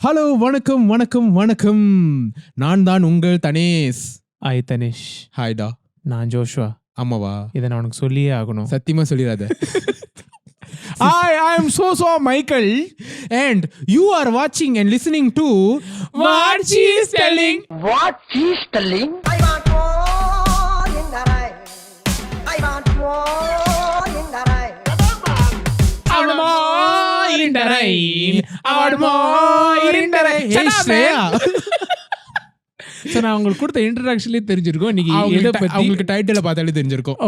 Hello, வணக்கம் வணக்கம் வணக்கம். நான் தான் உங்கள் தனேஷ். ஹாய் தனேஷ். ஹாய்டா. நான் ஜோஷுவா. ஆமாவா? இதை நான் உனக்கு சொல்லியே ஆகணும். சத்தியமா சொல்லிடாத. I am so Michael And you are watching and listening to What She is Telling. What she's telling? I want more in the rain. I want more in the rain. Our more in the rain. Our more in the rain. Hey Surya. So நான் உங்களுக்கு கொடுத்த இன்ட்ரோடக்ஷன்லயே தெரிஞ்சிருக்கும் இன்னைக்கு எதை பத்தி. உங்களுக்கு டைட்டில பார்த்தாலே தெரிஞ்சிருக்கும்.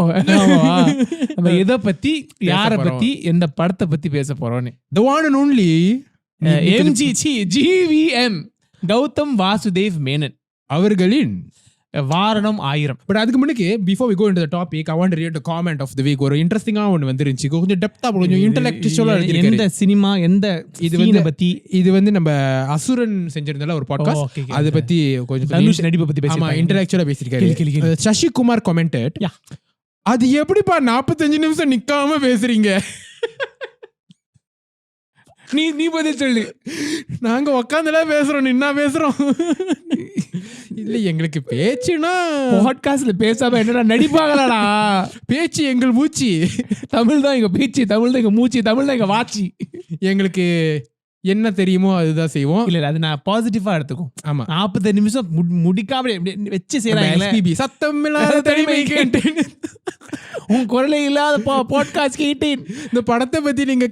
நம்ம எதை பத்தி, யாரை பத்தி, எந்த படத்தை பத்தி பேச போறோம்னு. The one and only GVM Gautham Vasudev Menon அவர்களின் வாரணம் ஆயிரம். பட் அதுக்கு முன்னாடி before we go into the topic, I want to read the comment of the week. ஒரு இன்ட்ரெஸ்டிங்கா ஒன்னு வந்துருந்துச்சு. கொஞ்சம் டெப்தா, கொஞ்சம் இன்டெலெக்சுவலா எழுதிருக்காரு. எந்த சினிமா, எந்த இது பத்தி. இது வந்து நம்ம அசுரன் செஞ்சிருந்தால ஒரு பாட்காஸ்ட், அத பத்தி கொஞ்சம் தனுஷ் நடிப்பை பத்தி பேசி. ஆமா, இன்டெலெக்சுவலா பேசிருக்காரு. சசிகுமார் கமெண்டட், அது எப்படிப்பா 45 நிமிஷம் நிக்காம பேசுறீங்க? நீ பதில் சொல்லு. நாங்க உக்காந்துல பேசுறோம், நின்னா பேசுறோம். இல்ல, எங்களுக்கு பேச்சுனா பாட்காஸ்ட்ல பேசாம என்னடா நடிப்பாங்களா? பேச்சு எங்கள் மூச்சு. தமிழ் தான் எங்க பேச்சு, தமிழ் தான் எங்க மூச்சு, தமிழ் தான் எங்க வாட்சி. எங்களுக்கு என்ன தெரியுமோ அதுதான் செய்வோம். இல்ல, அது நான் பாசிட்டிவா எடுத்துக்கும். ஆமா, 45 நிமிஷம் முடிக்காம வச்சு செய்யறாங்க. சத்தம் இல்லாத தனிமை கேட்டேன், உன் குரலை இல்லாத பாட்காஸ்ட் கேட்டேன். இந்த படத்தை பத்தி நீங்க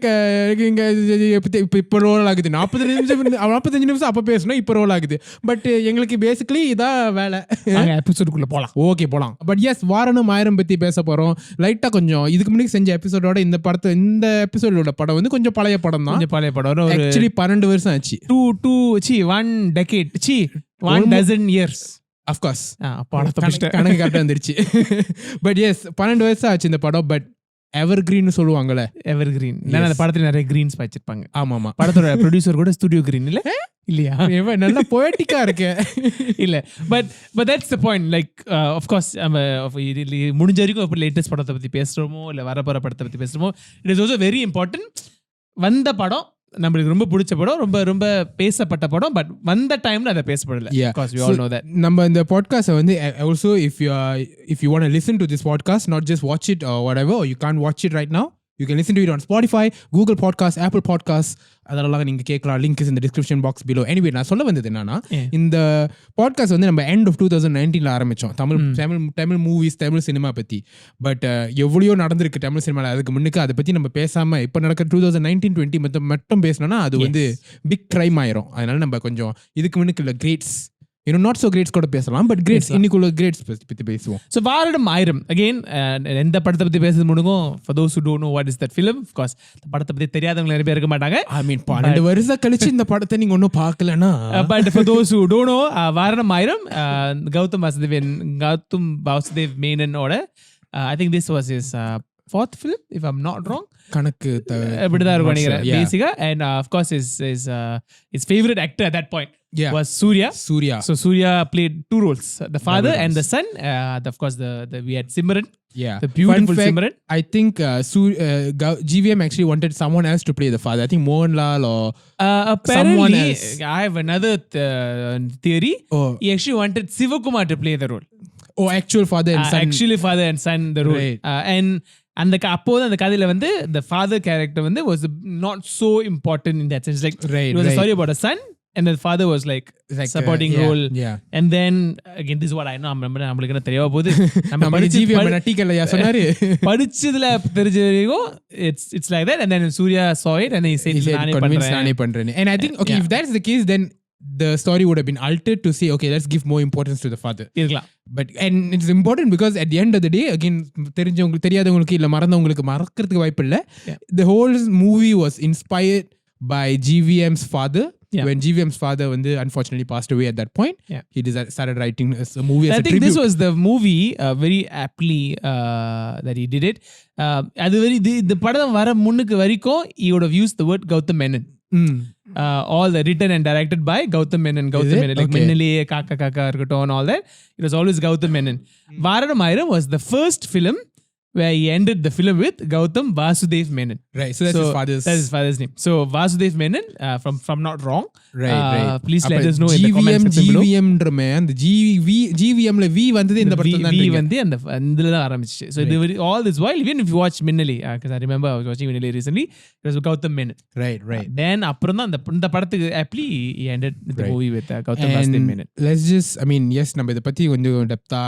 இப்ப ரோல் ஆகுது. 45 நிமிஷம் அப்ப பேசணும், இப்ப ரோல் ஆகுது. பட் எங்களுக்கு பேசிக்கலி இதான் வேலை. எபிசோடுக்குள்ள போலாம். ஓகே, போலாம். பட் எஸ், வாரணம் ஆயிரம் பத்தி பேச போறோம். லைட்டா கொஞ்சம் இதுக்கு முன்னாடி செஞ்ச எபிசோடோட இந்த எபிசோடோட படம் வந்து கொஞ்சம் பழைய படம் தான். பழைய படம். ஆக்சுவலி 12 வருஷம் ஆச்சு. 1 decade. 1 dozen years. Of course. கணக்கு கரெக்டா வந்துருச்சு. பட் எஸ், 12 வருஷம் ஆச்சு இந்த படம். பட் எவர் கிரீன் சொல்லுவாங்கல்ல, எவர் கிரீன். அந்த படத்துல நிறைய கிரீன்ஸ் வச்சிருப்பாங்க. ஆமா, படத்தோட ப்ரொடியூசர் கூட ஸ்டுடியோ கிரீன் இல்லையா? நல்ல போயட்டிக்கா இருக்கு. இல்ல, but that's the point. Like of course முடிஞ்ச வரைக்கும் இப்போ லேட்டஸ்ட் படத்தை பத்தி பேசுறோமோ இல்ல வரப்போற படத்தை பத்தி பேசுறோமோ, it is also very important. வந்த படம் நம்மளுக்கு ரொம்ப பிடிச்ச படம், ரொம்ப ரொம்ப பேசப்பட்ட படம். பட் வந்த டைம்ல அதை பேசப்படல. Because we all know that. நம்ம இந்த பாட்காஸ்ட் வந்து also if you want to listen to this podcast, not just watch it or whatever, or you can't watch it right now, you can listen to it on Spotify, Google Podcasts, Apple Podcasts. அதெல்லாம் நீங்க கேட்கலாம். Link is in the description box below. Anyway, நான் சொல்ல வந்தது என்னன்னா, இந்த podcast வந்து நம்ம end of 2019 ஆரம்பிச்சோம். தமிழ் மூவிஸ், தமிழ் சினிமா பத்தி. பட் எவ்வளோ நடந்திருக்கு தமிழ் சினிமாவில். அதுக்கு முன்னுக்கு அதை பத்தி நம்ம பேசாம இப்போ நடக்கிற 2019-20 மட்டும் பேசணும்னா அது வந்து பிக் கிரைம் ஆயிரும். அதனால நம்ம கொஞ்சம் இதுக்கு முன்னுக்கு இல்லை கிரேட்ஸ், இன்னும் நாட் சோ கிரேட்ஸ் கூட பேசலாம். பட் கிரேட்ஸ், இன்னைக்குள்ள கிரேட்ஸ் பத்தி பேசுவோம். ஸோ வாரணம் ஆயிரம் அகெயின், எந்த படத்தை பத்தி பேசுறது முடியும். For those who don't know what is that film, of course படத்தை பத்தி தெரியாதவங்க நிறைய பேர் இருக்க மாட்டாங்க. I mean, 12 வருஷம் கழிச்சு இந்த படத்தை நீங்க ஒன்னும் பார்க்கலனா. But for those who don't know, வாரணம் ஆயிரம் கௌதம் வாசுதேவ் மேனன் ஓட, I think this was his fourth film if I'm not wrong. கணக்கு அப்படிதான் இருக்கும் நினைக்கிறேன் பேசிக்கா. And of course his favorite actor at that point was Surya. So Surya played two roles, the father and the son. Of course we had Simran. The beautiful Simran. I think GVM actually wanted someone else to play the father. I think Mohanlal or someone else. I have another theory. He actually wanted Sivakumar to play the role. Actual father and son. Actually father and son the role. Right. And அப்போது அந்த கதையில வந்து the father character வந்து was not so important in that sense. Like it was a story about a son, and the father was like supporting role. And then again, this is what I know. நம்மளுக்கு என்ன தெரியவா போகுது, நம்ம படிச்சதுல தெரிஞ்சோ it's like that. And then Surya saw it and he said நானே பண்றேன். And I think okay, if that's the case, then the story would have been altered to say, okay, let's give more importance to the father. But and it's important because at the end of the day, again, தெரியாதவங்களுக்கு இல்ல மறந்தவங்களுக்கு மறக்கிறதுக்கு வாய்ப்பு இல்ல. The whole movie was inspired by GVM's father. When GVM's father வந்து unfortunately passed away at that point, he started writing a movie as a tribute. I think this was the movie very aptly that he did it. அது very the படம் வர முன்னுக்கு வரைக்கும் he would have used the word Gautham Menon. All the written and directed by Gautham Menon. Like Minnaliye Kaka இருக்கட்டும் and all that. It was always Gautham Menon. Vaaranam Aayiram was the first film where he ended the film with Gautham Vasudev Menon. Right. So that's his father's. That's his father's name. So Vasudev Menon, from not wrong. Right. Please let அப்ப us know in the comment GVM section below. GVMன்றமே அந்த GVMல V வந்தது இந்த படத்துல தான். V வந்து அந்த இதுல தான் ஆரம்பிச்சு. So all this while, even if you watch Minnali, because I remember I was watching Minnali recently, it was Gautham Menon. Right. Then அப்புறம் தான் இந்த படத்துக்கு aptly he ended the movie with Gautham Vasudev Menon. Let's just, I mean, yes, நம்ம இத பத்தி கொஞ்சம் டெப்தா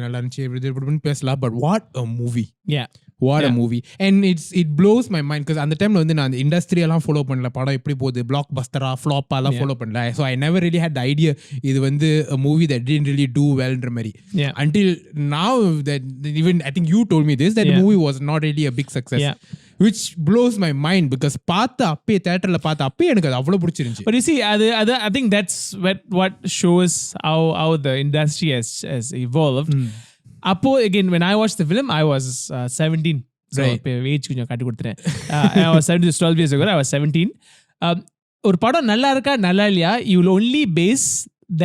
நல்லா இருந்துச்சு இப்படி பேசலாம். But what a movie. Yeah. What a movie. And it blows my mind because அந்த டைம்ல வந்து நான் அந்த இண்டஸ்ட்ரி எல்லாம் ஃபாலோ பண்ணல. படம் எப்படி போகுது, பிளாக் பஸ்டரா ஃப்ளாப்பா எல்லாம் ஃபாலோ பண்ணல. So I never really had the idea இது வந்து a movie that didn't really do well ன்ற மாதிரி. Until now that even I think you told me this, that the movie was not really a big success. Which blows my mind because theaterல பார்த்த அப்பே எனக்கு அது அவ்வளவு பிடிச்சிருந்துச்சு. But you see, I think that's what shows how the industry has evolved. Appo again, when I watched the film, I was 17. So age கொஞ்சம் காட்டி கொடுத்துறேன். I was 12 years ago. I was 17. ஒரு படம் நல்லா இருக்கா நல்லா இல்லையா, you will only base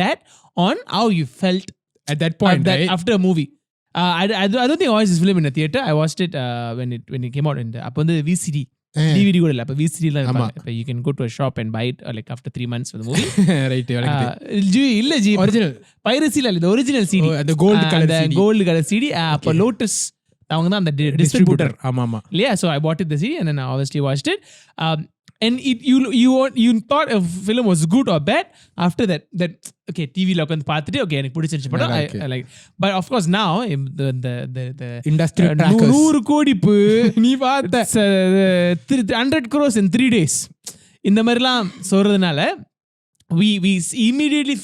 that on how you felt at that point, right? After a movie. I don't think I watched this film in a theater. I watched it when it came out in அப்போ வந்து VCD. DVD கூட இல்ல, அப்ப VCD ல இருப்பாங்க. You can go to a shop and buy it like after 3 months for the movie. Right. இல்ல G, original piracy இல்ல, the original CD. The gold color CD. அப்ப Lotus அவங்க தான் அந்த distributor. ஆமா. Yeah, so I bought it the CD and then I obviously watched it. And you thought a film was good or bad after that okay, TV la உட்கார்ந்து பார்த்துட்டு okay எனக்கு பிடிச்சிருச்சு படம். I like, but of course now the industry trackers 100 கோடி நீ பார்த்த 100 crores in 3 days இந்த மாதிரிலாம் சொல்றதுனால we immediately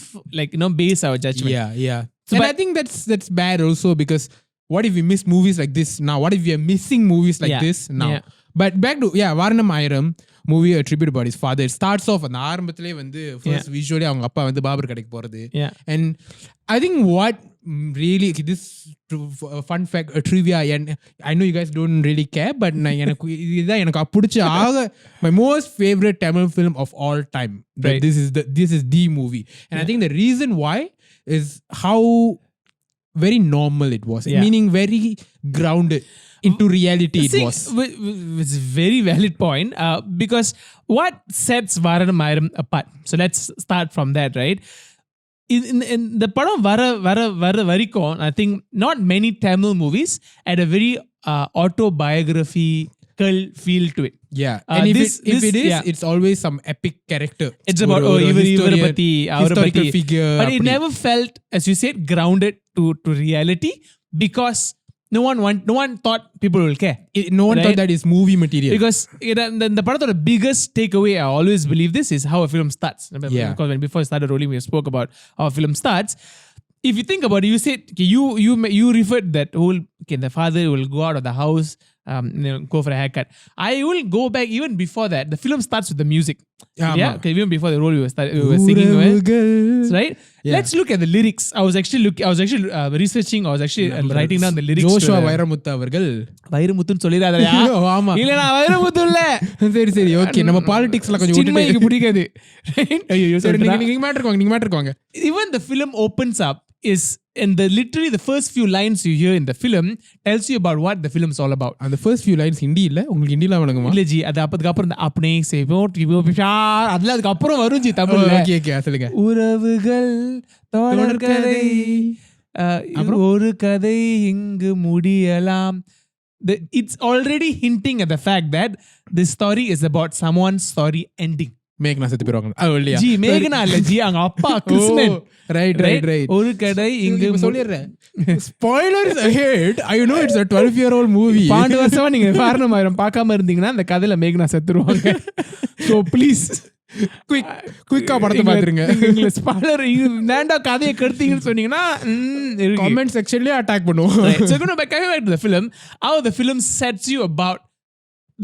base our judgment. Yeah. So, and I think that's bad also because what if we miss movies like this now? What if we are missing movies like this now? But back to Vaaranam Aayiram movie, a tribute about his father. It starts off அந்த ஆரம்பத்திலே வந்து first visually அவங்க அப்பா வந்து பாபர் கடைக்கு போறது. And I think what really, this fun fact, trivia, and I know you guys don't really care, but எனக்கு இதுதான் எனக்கு பிடிச்ச my most favorite Tamil film of all time. Right. This is the movie. And I think the reason why is how very normal it was, meaning very grounded into reality. It's a very valid point, because what sets Vaaranam Aayiram apart? So let's start from that, right? In the padam vara varikon, I think not many Tamil movies had a very autobiographical feel to it. And if it is, it's always some epic character. It's about historical figure, but it never felt, as you said, grounded to reality, because no one thought people will care. No one thought that is movie material. Because the part of the biggest takeaway, I always believe this, is how a film starts. Because before I started rolling, we spoke about how a film starts. If you think about it, you said, okay, you referred that whole, okay, the father will go out of the house, go for a haircut. I will go back even before that. The film starts with the music. Okay, even before the role we were singing, right? Let's look at the lyrics. I was actually researching. I was actually writing down the lyrics. Joshua Vairamuthu அவர்கள் வைரமுத்துன்னு சொல்லிராதயா? ஆமா. இல்ல நான் வைரமுத்து இல்ல. சரி okay, நம்ம பாலிடிக்ஸ்ல கொஞ்சம் சின்மைக்கு பிடிக்காது. நீங்க மேட்டர் வாங்க. Even the film opens up is in literally the first few lines you hear in the film tells you about what the film is all about. And the first few lines hindi இல்ல, உங்களுக்கு ஹிந்தில வழங்குமா? இல்ல G, அது அதுக்கு அப்புறம் இந்த apne se அதெல்லாம் அதுக்கு அப்புறம் வரும் ஜி தமிழ்ல. ஓகே சொல்லுங்க. உறவுகள் தொடர்கதை, ஒரு கதை இங்கு முடியலாம். It's already hinting at the fact that this story is about someone's story ending. மேகனா செத்து போறாங்க. ஜி மேகனா இல்ல ஜி, அவங்க அப்பா கிருஷ்ணன். ரைட் ஒரு கடை இங்க சொல்லிடுறேன். Spoilers ahead. I know it's a 12-year-old movie. 12 வருஷமா நீங்க Vaaranam Aayiram பார்க்காம இருந்தீங்கன்னா அந்த கதையில மேகனா செத்துருவாங்க. So please குயிக்கா படத்தை பாத்துருங்க. ஸ்பாய்லர் வேண்டா, கதையை கெடுத்தீங்கன்னு சொன்னீங்கன்னா கமெண்ட் செக்ஷன்லயே அட்டாக் பண்ணுவோம். So going back to the film, how the film sets you about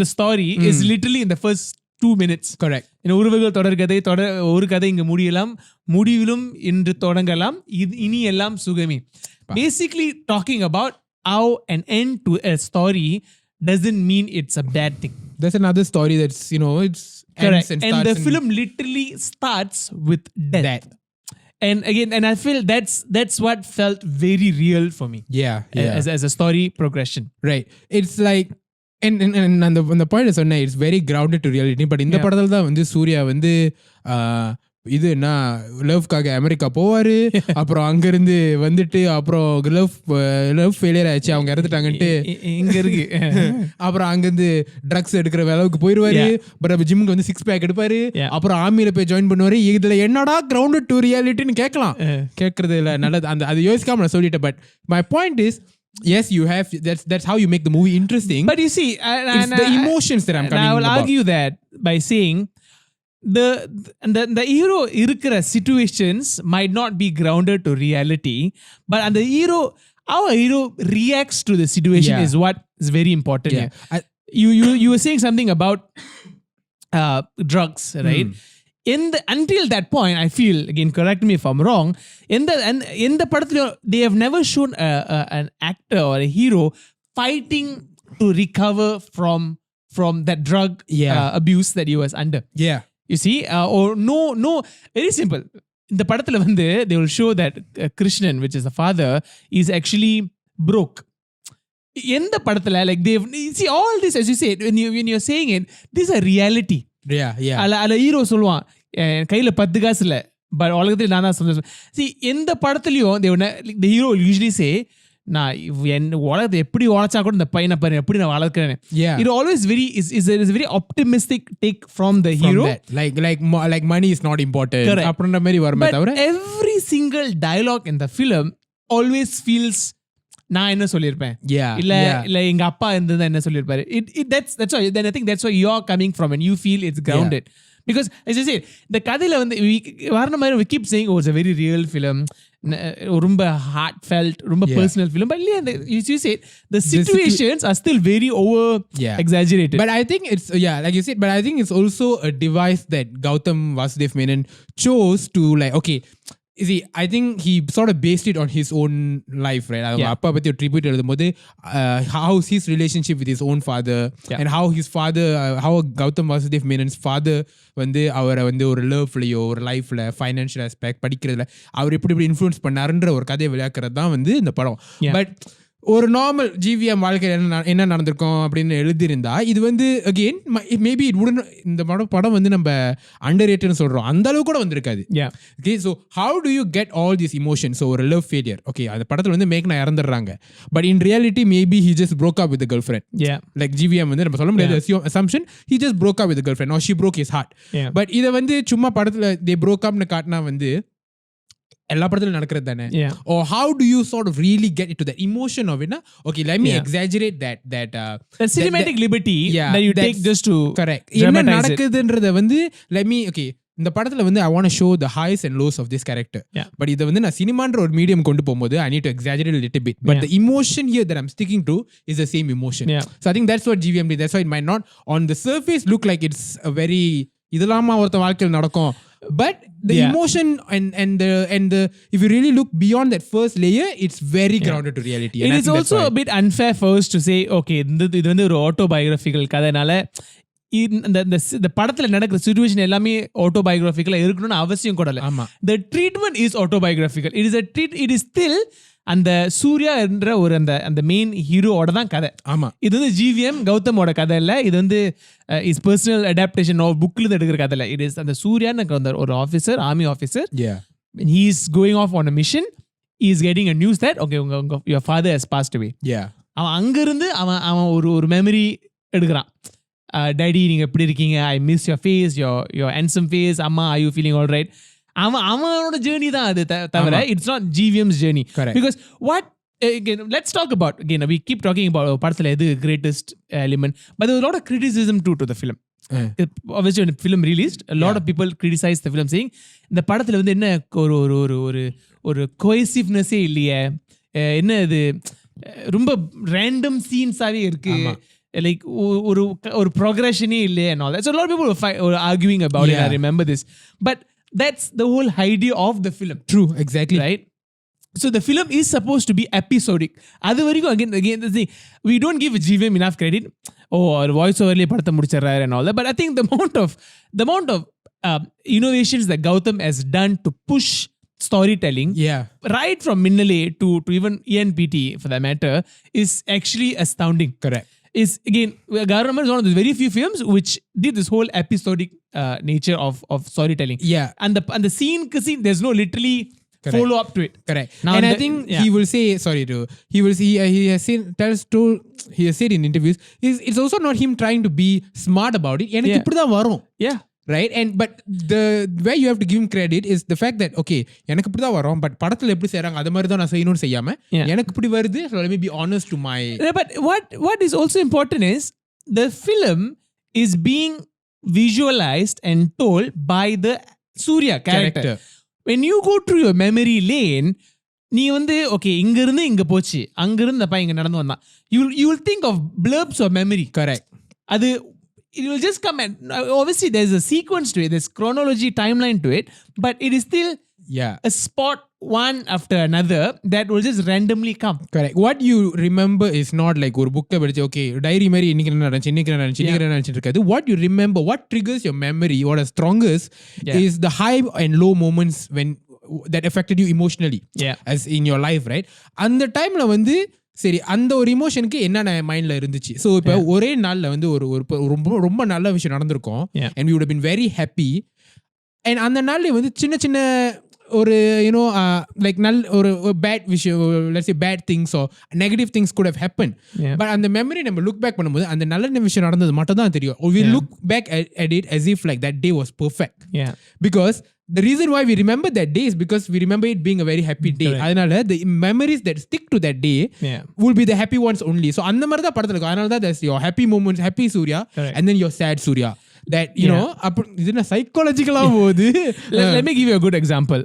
the story is literally in the first 2 minutes. Correct. உறவுகள் தொடர்கதை, ஒரு கதை இங்கு முடியலாம், முடிவிலும் இன்று தொடங்கலாம், இனி எல்லாம் சுகமே. Basically talking about how an end to a story doesn't mean it's a bad thing. There's another story that's, it's correct. And the film literally starts with death. And again, and I feel that's what felt very real for me. Yeah. As a story progression. Right. It's like and அந்த point சொன்னேன், it's very grounded to reality. But இந்த படத்துல தான் வந்து சூர்யா வந்து இது என்ன லவ்க்காக America போவாரு, அப்புறம் அங்கிருந்து வந்துட்டு அப்புறம் லவ் ஃபெயிலியர் ஆயிடுச்சு, அவங்க இறந்துட்டாங்கன்ட்டு இங்க இருக்கு, அப்புறம் அங்கிருந்து ட்ரக்ஸ் எடுக்கிற அளவுக்கு போயிருவாரு, அப்புறம் ஜிம்முக்கு வந்து 6 பேக் எடுப்பாரு, அப்புறம் ஆர்மியில போய் ஜாயின் பண்ணுவாரு. இதுல என்னடா கிரவுண்டட் டு ரியாலிட்டின்னு கேட்கலாம், கேட்கறது இல்ல, நல்லது அந்த அது யோசிக்காம நான் சொல்லிட்டேன். But my point is, yes, you have. That's how you make the movie interesting. But you see, it's the emotions that I'm coming I will about. argue that by saying the hero irukra situations might not be grounded to reality, but and the hero, our hero reacts to the situation is what is very important here. You were saying something about drugs, right? Until that point, I feel, again, correct me if I'm wrong, in the padathil they have never shown an actor or a hero fighting to recover from that drug abuse that he was under. Yeah. You see, or no, very simple. In the padathil vande they will show that Krishnan, which is the father, is actually broke. In the padathil, like they see all this, as you say, when you're saying it, this is a reality. Yeah. Ala hero சொல்லுவான், கையில 10 காசு இல்ல, but உலகத்தில் நான் தான் சந்தோஷம். See, எந்த படத்துலயும் the hero will usually say, நான் உலகத்தை எப்படி உழைச்சா கூட இந்த பையனை பாரு எப்படி நான் வளர்க்கிறேன். It always is a very optimistic take from the hero. Like money is not important. அப்படின்ற மாதிரி வருமே தவிர, every single dialogue in the film always feels, நான் என்ன சொல்லியிருப்பேன், இல்ல எங்க அப்பா இருந்தது என்ன சொல்லியிருப்பாரு. That's why then I think that's why you're coming from and you feel it's grounded. Because as I said, the கதையில வந்து Vaaranam Aayiram, we keep saying, oh, it's a very real film, ரொம்ப heartfelt, ரொம்ப personal film, but you said the situations are still very over exaggerated. But I think it's like you said, but I think it's also a device that Gautham Vasudev Menon chose to, like, okay, see, I think he sort of based it on his own life, right? அப்பா பத்தி ஒரு tribute எழுதும்போது how's his relationship with his own father, and how his father, how Gautham Vasudev Menon's father வந்து அவரை வந்து ஒரு லவ்லையோ ஒரு லைஃப்ல ஃபைனான்ஷியல் ஆஸ்பெக்ட் படிக்கிறதுல அவர் எப்படி இன்ஃப்ளூயன்ஸ் பண்ணாருன்ற ஒரு கதையை விளையாக்குறது தான் வந்து இந்த படம். பட் ஒரு நார்மல் GVM வாழ்க்கையில் என்ன நடந்திருக்கும் அப்படின்னு எழுதியிருந்தா இது வந்து அகெயின் மேபி இட் உடன் இந்த படம் வந்து நம்ம அண்டர் ரேட்டட்னு சொல்கிறோம், அந்த அளவு கூட வந்திருக்காது. Okay, so how do you get all these emotions? ஒரு லவ் ஃபெயிலியர், ஓகே, அந்த படத்தில் வந்து மேக்னா இறந்துடுறாங்க, but in reality maybe he just broke up with the girlfriend. Like GVM வந்து நம்ம சொல்ல முடியாது assumption, he just broke up with the girlfriend or she broke his heart. But இதை வந்து சும்மா படத்தில் they broke upனு காட்டினா வந்து எல்லா படத்திலும் நடக்கிறது தானே. Or how do you sort of really get into the emotion of it? Okay, let me exaggerate that cinematic liberty that you take just to correct என்ன நடக்குதுன்றத வந்து let me, okay, இந்த படத்துல வந்து I want to show the highs and lows of this character, but இத வந்து நான் சினிமான்ற ஒரு medium கொண்டு போகும்போது I need to exaggerate a little bit, but the emotion here that I'm sticking to is the same emotion. So I think that's what GVM did. That's why it might not on the surface look like it's a very இதெல்லாமா ஒருத்த வாழ்க்கையில் நடக்கும், but the emotion and the if you really look beyond that first layer, it's very grounded to reality. It is also a bit unfair for us to say, okay, இது வந்து ஒரு autobiographical கதைனால இந்த படத்துல நடக்கிற situation எல்லாமே autobiographical இருக்கணும்னு அவசியம் கூட இல்ல. The treatment is autobiographical. It is still அந்த சூர்யா என்ற ஒரு அந்த மெயின் ஹீரோவோட தான் கதை. இது வந்து GVM கௌதமோட கதை இல்ல, இது வந்து இஸ் பர்சனல் அடாப்டேஷன் ஆஃப் புக்ல இருந்து எடுக்கிற கதை இல்ல. இட் இஸ் அந்த சூர்யான்னு ஒரு officer, army officer, he is going off on a mission, he is getting a news that okay, your father has passed away. அவன் அங்கிருந்து அவன் ஒரு மெமரி எடுக்கிறான். டாடி நீங்க எப்படி இருக்கீங்க, I miss your face, your handsome face, அம்மா are you feeling all right. அவனோட ஜேர்னி தான் அது தவிர it's not GVM's journey. Because what again, let's talk about, again we keep talking about படத்துல எது greatest element, but there was a lot of criticism to the film. Obviously when the film released, a lot of people criticized the film saying இந்த படத்துல வந்து என்ன ஒரு cohesiveness-ஏ இல்லையே, என்ன இது ரொம்ப ரேண்டம் சீன்ஸாவே இருக்கு, like ஒரு progression-ஏ இல்லையே and all that. So a lot of people were arguing about it. I remember this, but that's the whole idea of the film. True, exactly. Right? So the film is supposed to be episodic. Adu varaikum again the thing, we don't give GVM enough credit. Or voice over le padtha mudichirrar and all that, but I think the amount of innovations that Gautham has done to push storytelling, Yeah. right from Minnale to even ENPT for that matter, is actually astounding. Correct. Is again, Vaaranam is one of the very few films which did this whole episodic nature of storytelling. Yeah. And the scene, there's no literally follow up to it. Correct. Now And I think he will say, he has said in interviews, it's also not him trying to be smart about it. எனக்கு இப்படிதான் வரும். Yeah. Right? And but the where you have to give him credit is the fact that okay, எனக்கு இப்படிதான் வரும், but படத்துல எப்படி செய்றாங்க அது மாதிரி தான் நான் செய்யணும்னு செய்யாம எனக்கு இப்படி வருது, so let me be honest to my. Yeah, but what is also important is the film is being visualized and told by the Surya character. When you go through your memory lane, நீ வந்து okay இங்க இருந்து இங்க போச்சு, அங்க இருந்து அப்பா இங்க நடந்து வந்தான், you will think of blurbs of memory. Correct. அது it will just come and obviously there's a sequence to it, there's chronology timeline to it, but it is still a spot one after another that will just randomly come. Correct. What you remember is not like ஒரு புக்கை படிச்சு okay diary மாதிரி இன்னைக்கு என்ன நடந்துச்சு இருக்காது. What you remember, what triggers your memory, what is strongest is the high and low moments when that affected you emotionally as in your life, right? அந்த டைம்ல வந்து சரி அந்த ஒரு இமோஷனுக்கு என்ன மைண்ட்ல இருந்துச்சு. ஸோ இப்போ ஒரே நாள்ல வந்து ஒரு ரொம்ப ரொம்ப நல்ல விஷயம் நடந்திருக்கும் and we would have been very happy, and அந்த நாள்ல வந்து சின்ன சின்ன ஒரு யூனோ லைக் ஒரு பேட் விஷயம், let's say bad things are negative things could have happened, but அந்த மெமரி நம்ம லுக் பேக் பண்ணும்போது அந்த நல்ல விஷயம் நடந்தது மட்டும் தான் தெரியும். we look back at it as if like that day was perfect, because the reason why we remember that day is because we remember it being a very happy day. அதனால the memories that stick to that day will be the happy ones only. So அந்த மாதிரி தான் படத்துல இருக்கும். அதனால தான் there's your happy moments, happy Surya, and then your sad Surya. That you know, இது என்ன சைக்காலஜிக்கலா போகுது. Let me give you a good example.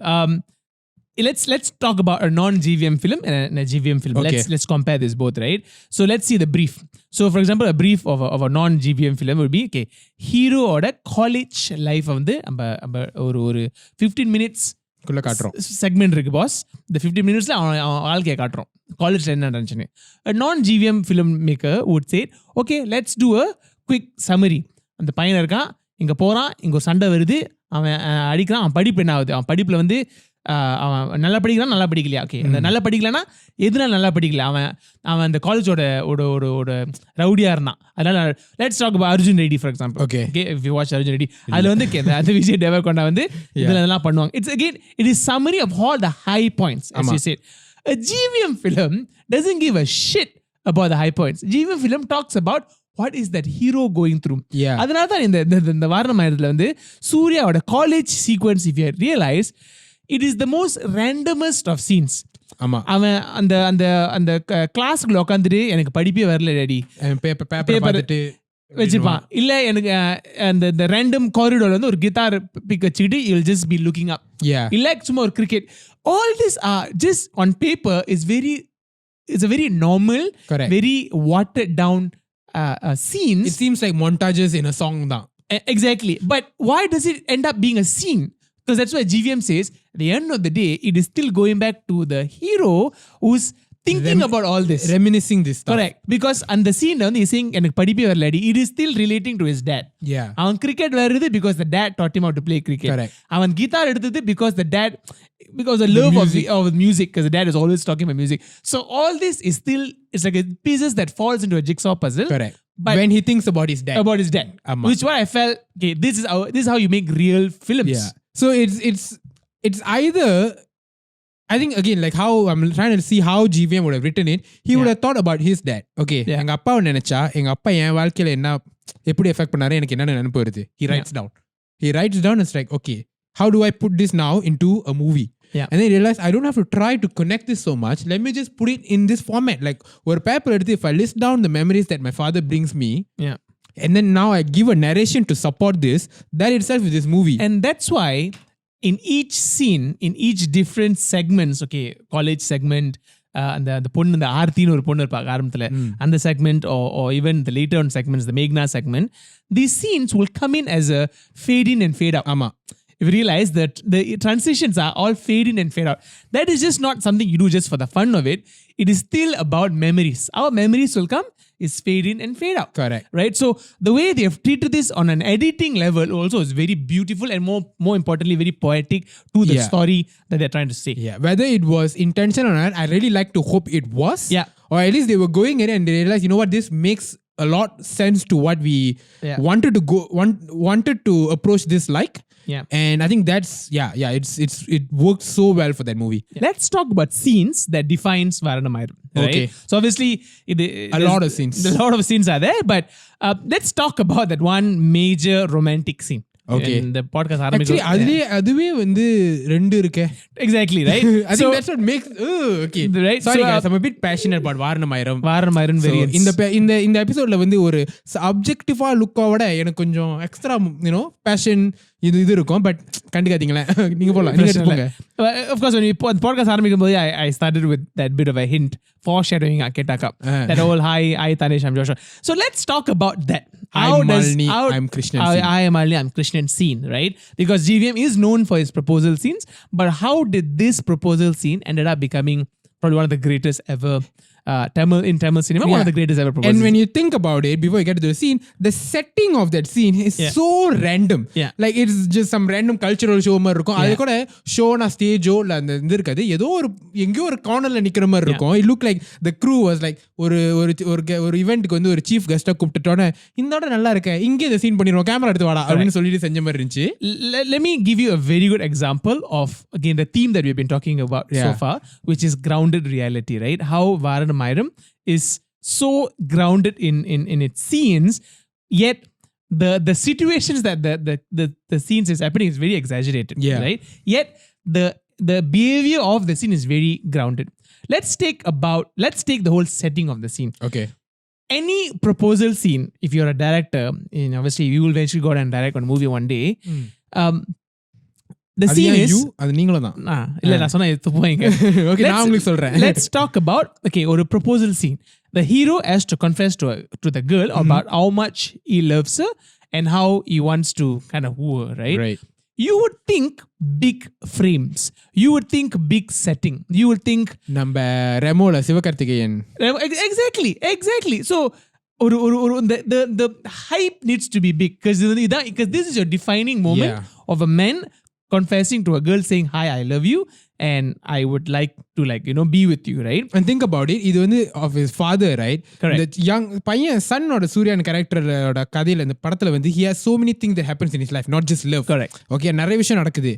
Let's talk about a non-GVM film and a GVM film. Okay. Let's compare this both, right? So let's see the brief. So for example, a brief of a non-GVM film would be okay, hero oda college life வந்து நம்ம ஒரு 15 minutes குள்ள காட்றோம் segment இருக்கு pass. இந்த 15 minutesல அவன் வாழ்க்கையை காட்டுறோம், காலேஜ்ல என்ன நடந்துச்சுன்னு. A non-GVM film maker would say okay, let's do a quick summary. அந்த பையன் இருக்கான், இங்க போறான், இங்க ஒரு சண்டை வருது, அவன் அடிக்கிறான், அவன் படிப்பு என்ன ஆகுது, அவன் படிப்புல வந்து அவன் நல்லா படிக்கிறான், நல்லா படிக்கலையா, ஓகே அந்த நல்லா படிக்கலன்னா எதுனால நல்லா படிக்கல, அவன் அந்த காலேஜோட ஒரு ரவுடியா இருந்தான். அதனால let's talk about Arjun Reddy for example. Okay if you watch Arjun Reddy, அதுல வந்து அந்த விஜய் தேவரகொண்டா வந்து இதெல்லாம் பண்ணுவாங்க. It's again it is summary of all the high points. as you said, a GVM film doesn't give a shit about the high points. GVM film talks about what is that hero going through. அதனால தான் இந்த வாரணம் ஆயிரத்துல வந்து சூர்யாவோட college sequence, if you realize, it is the most randomest of scenes. ஆமா, அவன் அந்த அந்த அந்த கிளாஸ்க்குள்ள உட்காந்துட்டு எனக்கு படிப்பே வரல டாடி, பேப்பர் பார்த்துட்டு வச்சிருப்பான். இல்ல எனக்கு அந்த ரேண்டம் காரிடோர்ல வந்து ஒரு கிட்டார் பிக் வச்சுக்கிட்டு you will just be looking up. இல்ல சும்மா ஒரு cricket. All this are just on paper is a very normal, very watered down scenes. It seems like montages in a song தான். Exactly. But why does it end up being a scene? Because that's why GVM says at the end of the day it is still going back to the hero who's thinking about all this, reminiscing this stuff. Correct. Because and the scene வந்து he's saying எனக்கு படிப்பே வரலடி, it is still relating to his dad. அவன் cricket வருது because the dad taught him how to play cricket. Correct. அவன் guitar எடுத்தது because the love of music, because the dad is always talking about music. So all this is still, it's like pieces that falls into a jigsaw puzzle. Correct. But when he thinks about his dad, which why I felt okay, this is how you make real films. So it's either, I think again, like how I'm trying to see how GVM would have written it. He would have thought about his dad. Okay, எங்க அப்பாவை நினைச்சா எங்க அப்பா என் வாழ்க்கையில என்ன எப்படி effect பண்ணாரு, எனக்கு என்ன நினைப்பு வருது. He writes down. It's like okay, how do I put this now into a movie? And then he realized I don't have to try to connect this so much. Let me just put it in this format. Like ஒரு paper எடுத்து if I list down the memories that my father brings me, and then now I give a narration to support this, that itself is this movie. And that's why in each scene, in each different segments, okay, college segment, அந்த பொண்ணு அந்த ஆர்த்தின்னு ஒரு பொண்ணு இருப்பாங்க ஆரம்பத்துல, அந்த segment or even the later on segments, the Meghna segment, these scenes will come in as a fade in and fade out. ஆமா, if you realize that the transitions are all fade in and fade out, that is just not something you do just for the fun of it. It is still about memories. Our memories will come is fade in and fade out. Correct. Right? So the way they have treated this on an editing level also is very beautiful and more importantly, very poetic to the story that they're trying to say. Yeah, whether it was intentional or not, I really like to hope it was. Yeah. Or at least they were going in and they realized, you know what, this makes a lot sense to what we wanted to approach this like. Yeah. And I think that's it worked so well for that movie. Let's talk about scenes that defines Vaaranam Aayiram. Right? Okay. So obviously, A lot of scenes. A lot of scenes are there, but let's talk about that one major romantic scene. Okay. In the podcast Actually, அதுவே வந்து ரெண்டு இருக்கே. Exactly, right? I think that's what makes okay. Right? Sorry So, guys, I'm a bit passionate about Vaaranam Aayiram. Vaaranam Aayiram So, variants. இந்த எபிசோட்ல வந்து ஒரு அப்ஜெக்டிவா லுக்கோட எனக்கு கொஞ்சம் எக்ஸ்ட்ரா பேஷன் இது இருக்கும். பட் கண்டுக்காதீங்களேன். நீங்க போலாம். நீங்க எடுத்துக்கோங்க. Of course, when we podcast ஆரம்பிக்கும் போது I started with that bit of a hint, foreshadowing Aketaka. That whole hi Tanesh, I'm Joshua. So let's talk about that. I'm Malini, I'm Krishnan scene. I am Malini, I'm Krishnan scene, right? Because GVM is known for his proposal scenes, but how did this proposal scene ended up becoming probably one of the greatest ever in Tamil cinema, one of the greatest ever proposals. And when you think about it, before you get to the scene, the setting of that scene is so random. Yeah. Like it's just some random cultural show மாதிரி இருக்கும். அது கூட ஷோனா ஸ்டேஜோ இல்ல அந்த இது இருக்காது. ஏதோ எங்கேயோ ஒரு கார்னர்ல நிக்கிற மாதிரி இருக்கும். It looked like the crew was like ஒரு ஈவென்ட்க்கு வந்து ஒரு சீஃப் கெஸ்டா கூப்பிட்டுட்டோன்னே இந்தோட நல்லா இருக்க இங்கே இந்த சீன் பண்ணிடுவோம் கேமரா எடுத்து வாடா அப்படின்னு சொல்லிட்டு செஞ்ச மாதிரி இருந்துச்சு. Let me give you a very good example of again the theme that we've been talking about so far, which is grounded reality, right? How Vaaranam Aayiram is so grounded in its scenes, yet the situations that the scenes is happening is very exaggerated, right? Yet the behavior of the scene is very grounded. Let's take the whole setting of the scene. Okay. Any proposal scene, if you're a director, obviously you will eventually go and direct one movie one day. The scene is அது நீங்களும் தான். இல்ல நான் சொன்னா எடுத்து போங்க. Okay, நான் உங்களுக்கு சொல்றேன். Let's talk about ஒரு proposal scene. The hero has to confess to the girl about how much he loves her and how he wants to kind of woo her, right? Right. You would think big frames. You would think big setting. You would think நம்ம ரெமோல Sivakarthikeyan. Exactly. So the hype needs to be big because this is your defining moment of a man confessing to a girl saying, hi, I love you and I would like to be with you, right? And think about it, இது வந்து of his father, right? Correct. The young பையன் சன்னோட சூர்யான் கேரக்டரோட கதையில இந்த படத்துல வந்து he has so many things that happens in his life, not just love. Correct. Okay, நிறைய விஷயம் நடக்குது.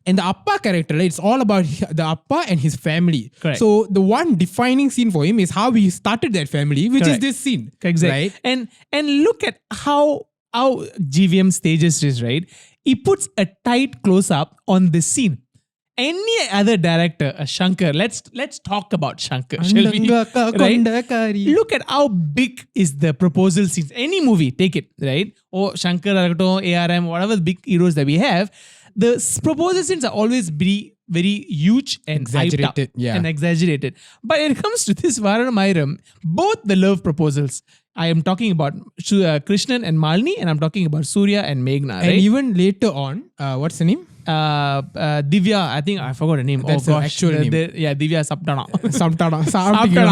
And the appa character, it's all about the appa and his family. Correct. So the one defining scene for him is how he started that family, which is this scene. Exactly. Right? And look at how GVM stages this, right? He puts a tight close up on this scene. Any other director, Shankar, let's talk about Shankar, shall we? Right? Look at how big is the proposal scenes. Any movie, take it, right? Or Shankar, ARM, whatever the big heroes that we have, the proposal scenes are always very huge and exaggerated, and exaggerated. But when it comes to this Vaaranam Aayiram, both the love proposals, I am talking about Krishnan and Malini, and I'm talking about Surya and Meghna, right? And even later on, what's the name? Divya, I think I forgot her name. That's her actual name. Divya Saptana. சாப்பிட்டா.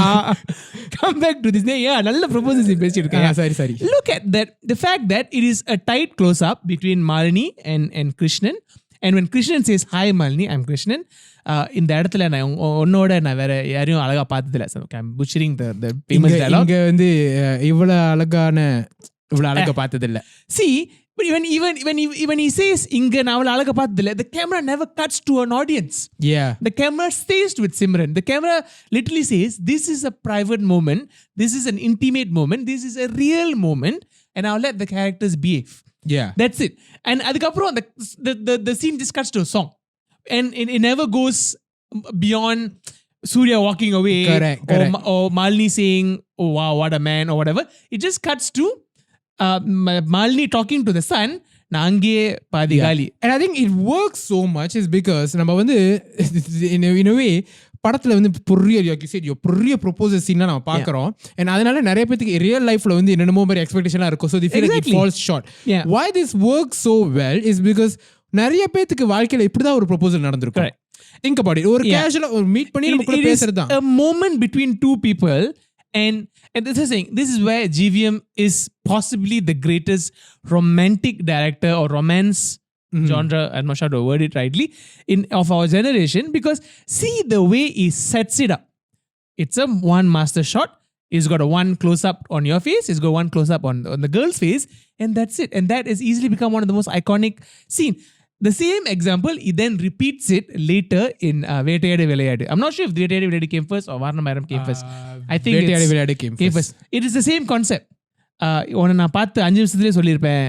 Come back to this name. Yeah, நல்ல proposals பேசிருக்கேன். Sorry. Look at that. The fact that it is a tight close up between Malini and Krishnan. And when Krishnan says, hi Malini, I'm Krishnan, இந்த இடத்துல நான் உன்னோட நான் வேற யாரையும் அழகா பார்த்ததில்ல. I'm butchering the famous dialogue. இங்க வந்து இவ்வளவு அழகா பார்த்ததில்ல. See, but when he says இங்க நான் அவளை அழகா பார்த்ததில்ல, the camera never cuts to an audience. Yeah. The camera stays with Simran. The camera literally says, this is a private moment, this is an intimate moment, this is a real moment, and I'll let the characters behave. Yeah. That's it. And அதுக்கப்புறம் the scene just cuts to a song. And it never goes beyond Surya walking away. Correct. Or Malini saying, oh wow, what a man, or whatever. It just cuts to Malini talking to the son. நாங்கே பாதி காலி. And I think it works so much is because நம்ம வந்து in a way படத்துல வந்து பெரிய proposal scene நம்ம பாக்குறோம். And அதனால நிறைய பேருக்கு ரியல் லைஃப்ல வந்து என்னென்னமோ மாதிரி எக்ஸ்பெக்டேஷன்லாம் இருக்கும். So they feel like it falls short. Why this works so well is because நிறைய பேருக்கு வாழ்க்கையில இப்படிதான் ஒரு ப்ரொபோசல் நடந்திருக்கும். Think about it. ஒரு கேஷுவலா ஒரு மீட் பண்ணி நம்ம கூட பேசுறது தான். A moment between two people And this is saying, this is where GVM is possibly the greatest romantic director or romance genre, I'm not sure how to word it rightly, of our generation, because see the way he sets it up. It's a one master shot. He's got a one close up on your face. He's got one close up on the girl's face, and that's it. And that has easily become one of the most iconic scene. The same example, he then repeats it later in Vettayadu Vilayadu. I'm not sure if Vettayadu Vilayadu came first or Vaaranam Aayiram came first. I think Vettayadu Vilayadu came first. It is the same concept. உன்னை நான் பார்த்து 5 நிமிஷத்துலேயே சொல்லியிருப்பேன்,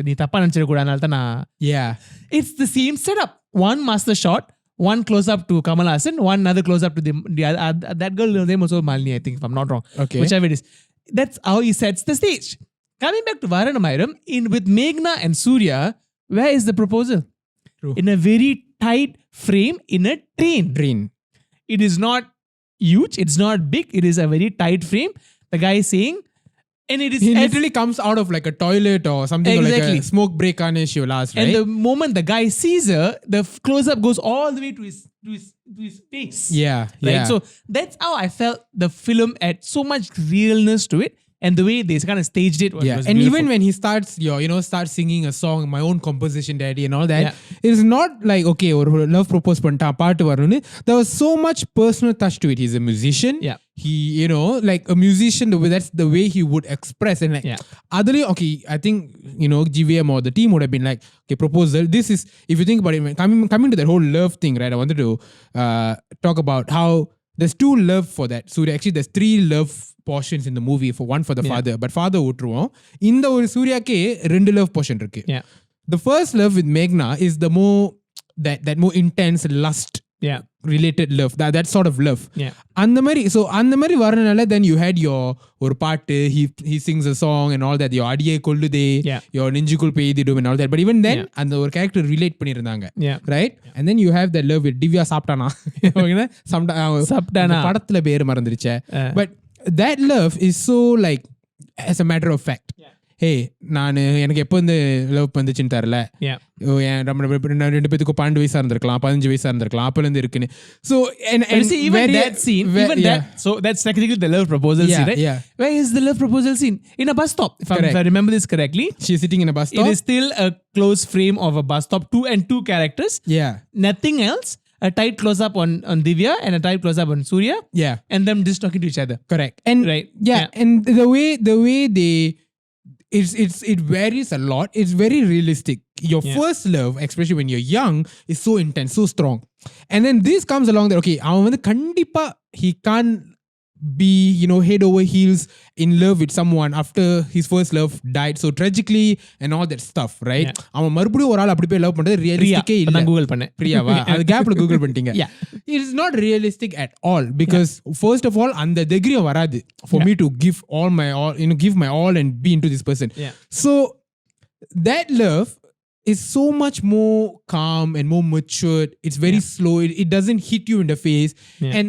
நீ தப்பா நினச்சிடக்கூடாதுனால தான் நான். Yeah. It's the same setup. One master shot, one close up to Kamal Haasan, one another close up to that girl name also Malini, I think, if I'm not wrong. Okay. Whichever it is. That's how he sets the stage. Coming back to Vaaranam Aayiram, with Meghna and Surya, where is the proposal? True. In a very tight frame in a train. It is not huge. It's not big. It is a very tight frame. The guy is saying, and it is he literally comes out of like a toilet or something, exactly. or like a smoke break on his last, right? And the moment the guy sees her, the close-up goes all the way to his face. Yeah, right? yeah. So that's how I felt the film had so much realness to it. And the way they kind of staged it was and beautiful. even when he starts starts singing a song, my own composition, daddy, and all that, it's not like, okay, or love propose panta part varunu. There was so much personal touch to it. He's a musician. Yeah. He, like a musician, that's the way he would express. And like, otherly, okay, I think, GVM or the team would have been like, okay, proposal. This is, if you think about it, coming to that whole love thing, right? I wanted to talk about how there's 2 love for that. So actually there's 3 love portions in the movie, for one for the father, but father விட்டுருவோம். இந்த ஒரு சூர்யாக்கே 2 love portion இருக்கு. The first love with Meghna is the more that more intense lust related love, that sort of love. அந்த மாதிரி வரனால then you had your ஒரு பாட்டு, he sings a song and all that, your அடியே கொல்லுதே, your நெஞ்சுக்குள் பெய்திடும் and all that, but even then அந்த ஒரு character relate பண்ணிருந்தாங்க, right? And then you have that love with Divya சாப்பிட்டானா படத்துல பேர் மறந்துருச்சே, but that love is so like, as a matter of fact, hey, நான் எனக்கு எப்போ இந்த லவ் வந்துச்சுன்னு தரல, நம்ம 2 பேத்துக்கும் 12 வயசா இருந்திருக்கலாம், 15 வயசா இருந்திருக்கலாம், அப்பலேருந்து இருக்குன்னு. So and see, even that scene, so that's technically the love proposal scene, right? Where is the love proposal scene? In a bus stop, if I remember this correctly. She's sitting in a bus stop. It is still a close frame of a bus stop, 2 characters. Nothing else. A tight close-up on Divya and a tight close-up on Surya. And them just talking to each other. Correct. And right. And the way they, it varies a lot. It's very realistic. Your first love, especially when you're young, is so intense, so strong. And then this comes along that, okay, avan vandu kandipa he can't be, head over heels in love with someone after his first love died so tragically and all that stuff, right? அவன் மறுபடியும் ஒரு ஆள் அப்படி போய் love பண்றது ரியலிஸ்டிக்கே இல்ல. நான் Google பண்ணேன், பிரியாவா? அது கேப்ல கூகுள் பண்ணிட்டீங்க. It is not realistic at all, because first of all அந்த தைரியம் வராது for me to give all my all, give my all and be into this person. So that love is so much more calm and more matured. It's very slow. It doesn't hit you in the face, and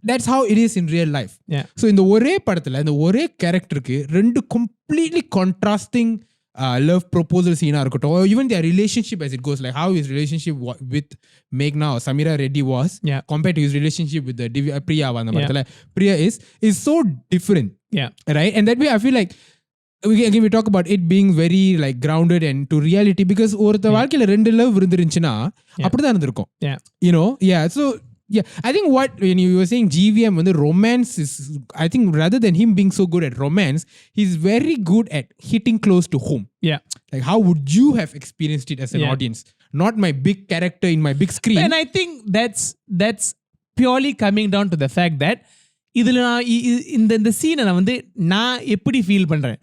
that's how it is in real life. So இந்த ஒரே படத்துல இந்த ஒரே கேரக்டருக்கு 2 completely contrasting love proposal scene இருக்கட்டும், or even their relationship as it goes, like how his relationship with Meghna or Sameera Reddy was compared to his relationship with the Priya அந்த படத்துல. Priya is so different, right? And that way I feel like again we talk about it being very like grounded and to reality, because ஒருத்த வாழ்க்கையில 2 love இருந்துருந்துச்சுன்னா அப்படிதான் இருந்திருக்கும். So I think when you were saying GVM, when the romance is, I think rather than him being so good at romance, he's very good at hitting close to home. Like how would you have experienced it as an audience? Not my big character in my big screen. And I think that's purely coming down to the fact that இதுல நான் இந்த சீனை நான் வந்து நான் எப்படி feel பண்றேன்.